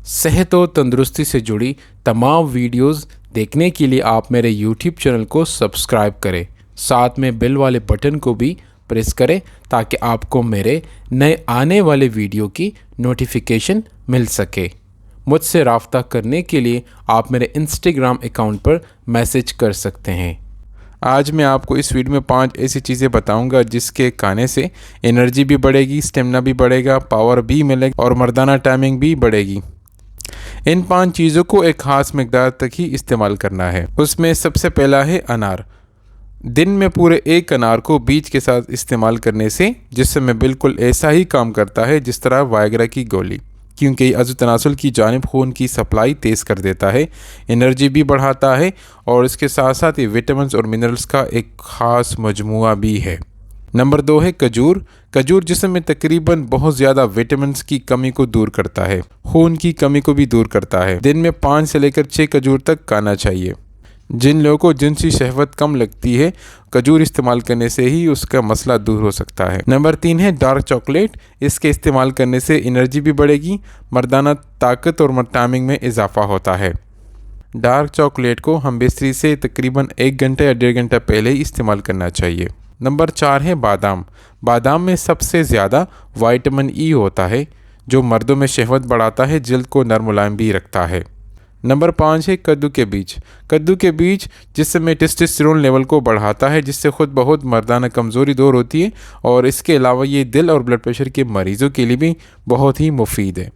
صحت و تندرستی سے جڑی تمام ویڈیوز دیکھنے کے لیے آپ میرے یوٹیوب چینل کو سبسکرائب کریں، ساتھ میں بیل والے بٹن کو بھی پریس کریں تاکہ آپ کو میرے نئے آنے والے ویڈیو کی نوٹیفیکیشن مل سکے۔ مجھ سے رابطہ کرنے کے لیے آپ میرے انسٹاگرام اکاؤنٹ پر میسج کر سکتے ہیں۔ آج میں آپ کو اس ویڈیو میں 5 ایسی چیزیں بتاؤں گا جس کے کھانے سے انرجی بھی بڑھے گی، اسٹیمنا بھی بڑھے گا، پاور بھی ملے گا اور مردانہ ٹائمنگ بھی بڑھے گی۔ ان 5 چیزوں کو ایک خاص مقدار تک ہی استعمال کرنا ہے۔ اس میں سب سے پہلا ہے انار۔ دن میں پورے 1 انار کو بیج کے ساتھ استعمال کرنے سے جسم میں بالکل ایسا ہی کام کرتا ہے جس طرح وائگرا کی گولی، کیونکہ یہ عضو تناسل کی جانب خون کی سپلائی تیز کر دیتا ہے، انرجی بھی بڑھاتا ہے اور اس کے ساتھ ساتھ یہ وٹامنز اور منرلز کا ایک خاص مجموعہ بھی ہے۔ نمبر 2 ہے کھجور۔ کھجور جسم میں تقریباً بہت زیادہ وٹامنز کی کمی کو دور کرتا ہے، خون کی کمی کو بھی دور کرتا ہے۔ دن میں 5 سے لے کر 6 کھجور تک کھانا چاہیے۔ جن لوگوں کو جنسی شہوت کم لگتی ہے، کھجور استعمال کرنے سے ہی اس کا مسئلہ دور ہو سکتا ہے۔ نمبر 3 ہے ڈارک چاکلیٹ۔ اس کے استعمال کرنے سے انرجی بھی بڑھے گی، مردانہ طاقت اور ٹائمنگ میں اضافہ ہوتا ہے۔ ڈارک چاکلیٹ کو ہم بستری سے تقریباً 1 گھنٹہ یا 1.5 گھنٹہ پہلے ہی استعمال کرنا چاہیے۔ نمبر 4 ہے بادام۔ بادام میں سب سے زیادہ وائٹامن ای ہوتا ہے جو مردوں میں شہوت بڑھاتا ہے، جلد کو نرم ملائم بھی رکھتا ہے۔ نمبر 5 ہے کدو کے بیج۔ کدو کے بیج جسم میں ٹیسٹوسٹیرون لیول کو بڑھاتا ہے، جس سے خود بہت مردانہ کمزوری دور ہوتی ہے، اور اس کے علاوہ یہ دل اور بلڈ پریشر کے مریضوں کے لیے بھی بہت ہی مفید ہے۔